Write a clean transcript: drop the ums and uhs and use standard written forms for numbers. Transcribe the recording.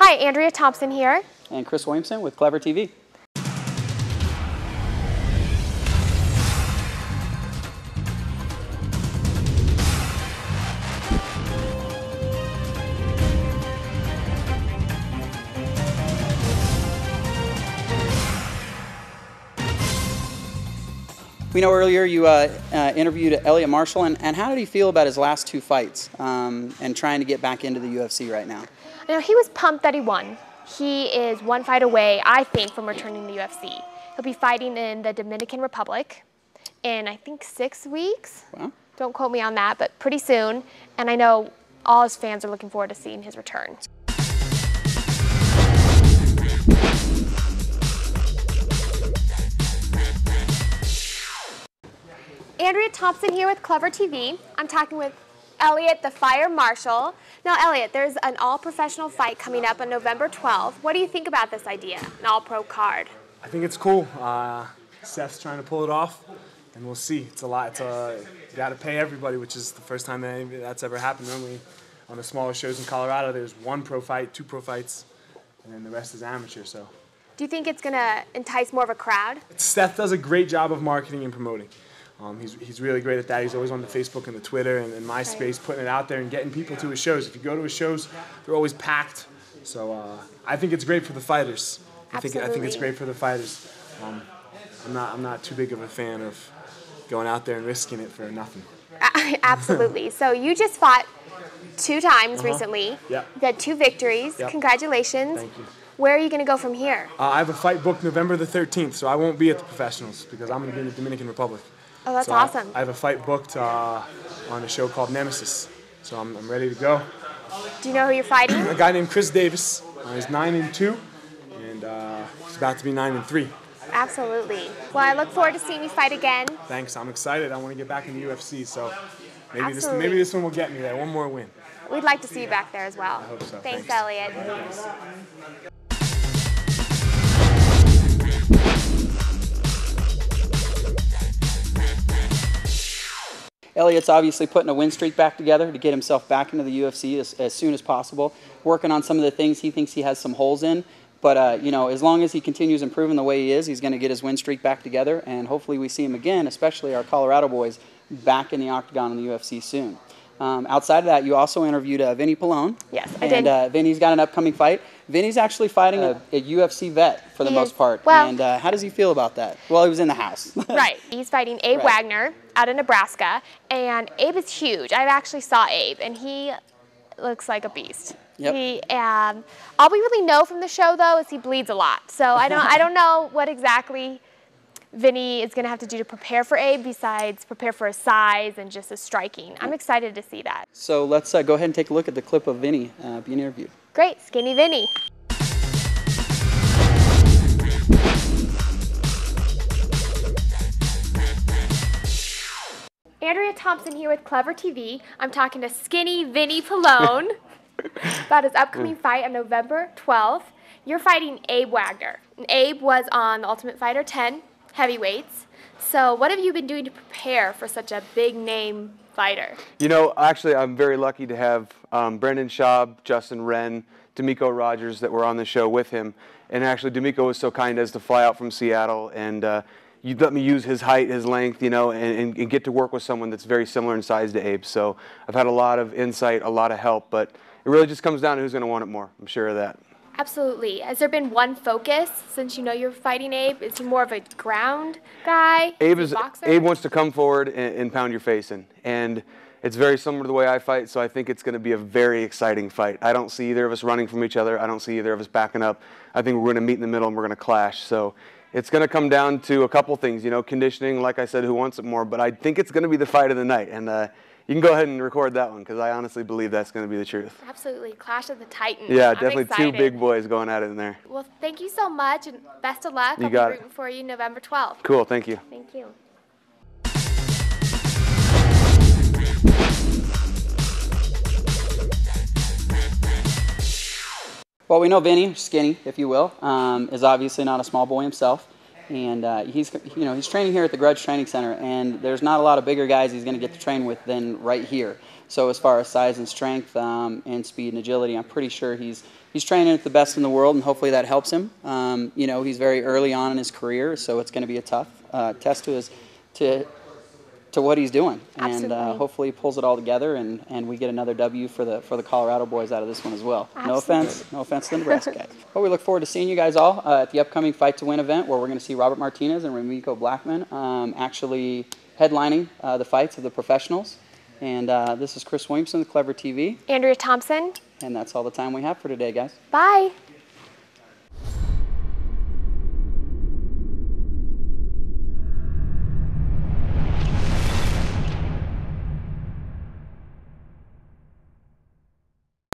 Hi, Andrea Thompson here. And Chris Williamson with Clvr TV. We know earlier you interviewed Elliot Marshall, and how did he feel about his last two fights and trying to get back into the UFC right now? Now, he was pumped that he won. He is one fight away, I think, from returning to the UFC. He'll be fighting in the Dominican Republic in, I think, 6 weeks. Wow. Don't quote me on that, but pretty soon. And I know all his fans are looking forward to seeing his return. Andrea Thompson here with Clvr TV. I'm talking with Elliot the Fire Marshall. Now, Elliot, there's an all-professional fight coming up on November 12th. What do you think about this idea, an all-pro card? I think it's cool. Seth's trying to pull it off, and we'll see. It's a lot. You got to pay everybody, which is the first time that's ever happened. Normally, on the smaller shows in Colorado, there's one pro fight, 2 pro fights, and then the rest is amateur. So, do you think it's going to entice more of a crowd? Seth does a great job of marketing and promoting. He's really great at that. He's always on the Facebook and the Twitter and MySpace, putting it out there and getting people to his shows. If you go to his shows, they're always packed. So I think it's great for the fighters. I think it's great for the fighters. I'm not too big of a fan of going out there and risking it for nothing. Absolutely. So you just fought 2 times recently. Yeah. You had 2 victories. Yep. Congratulations. Thank you. Where are you going to go from here? I have a fight booked November the 13th, so I won't be at the professionals because I'm going to be in the Dominican Republic. Oh, that's so awesome. I have a fight booked on a show called Nemesis, so I'm ready to go. Do you know who you're fighting? A guy named Chris Davis. He's 9-2, and he's about to be 9-3. Absolutely. Well, I look forward to seeing you fight again. Thanks. I'm excited. I want to get back in the UFC, so maybe Absolutely. this one will get me there. One more win. We'd like to see you back there as well. I hope so. Thanks, Elliot. Thanks. Elliot's obviously putting a win streak back together to get himself back into the UFC as soon as possible, working on some of the things he thinks he has some holes in. But, you know, as long as he continues improving the way he is, he's going to get his win streak back together, and hopefully we see him again, especially our Colorado boys, back in the octagon in the UFC soon. Outside of that, you also interviewed Vinny Palone. Yes, I did. And Vinny's got an upcoming fight. Vinny's actually fighting a UFC vet for the most part. Well, and how does he feel about that? Well, he was in the house. Right. He's fighting Abe Wagner out of Nebraska, and Abe is huge. I actually saw Abe, and he looks like a beast. Yep. All we really know from the show, though, is he bleeds a lot. So I don't know what exactly Vinny is going to have to do to prepare for Abe besides prepare for his size and just his striking. I'm excited to see that. So let's go ahead and take a look at the clip of Vinny being interviewed. Great. Skinny Vinny. Andrea Thompson here with Clvr TV. I'm talking to Skinny Vinny Palone about his upcoming fight on November 12th. You're fighting Abe Wagner. And Abe was on The Ultimate Fighter 10 heavyweights. So what have you been doing to prepare for such a big name fighter? You know, actually, I'm very lucky to have Brendan Schaub, Justin Wren, D'Amico Rogers that were on the show with him. And actually, D'Amico was so kind as to fly out from Seattle and you'd let me use his height, his length, you know, and get to work with someone that's very similar in size to Abe. So I've had a lot of insight, a lot of help, but it really just comes down to who's going to want it more. I'm sure of that. Absolutely. Has there been one focus since you know you're fighting Abe? Is he more of a ground guy? Abe wants to come forward and pound your face in. And it's very similar to the way I fight, so I think it's going to be a very exciting fight. I don't see either of us running from each other. I don't see either of us backing up. I think we're going to meet in the middle and we're going to clash. So it's going to come down to a couple things, you know, conditioning, like I said, who wants it more. But I think it's going to be the fight of the night. And you can go ahead and record that one because I honestly believe that's going to be the truth. Absolutely. Clash of the Titans. Yeah, I'm definitely excited. 2 big boys going at it in there. Well, thank you so much, and best of luck. You got I'll be rooting for you November 12th. Cool, thank you. Thank you. Well, we know Vinny, Skinny, if you will, is obviously not a small boy himself. And he's training here at the Grudge Training Center, and there's not a lot of bigger guys he's going to get to train with than right here. So as far as size and strength and speed and agility, I'm pretty sure he's training at the best in the world, and hopefully that helps him. He's very early on in his career, so it's going to be a tough test to what he's doing. Absolutely. And hopefully he pulls it all together, and we get another W for the Colorado boys out of this one as well. Absolutely. No offense to the Nebraska guys. But we look forward to seeing you guys all at the upcoming Fight to Win event, where we're going to see Robert Martinez and Remiko Blackman actually headlining the fights of the professionals. And this is Chris Williamson with Clvr TV. Andrea Thompson. And that's all the time we have for today, guys. Bye.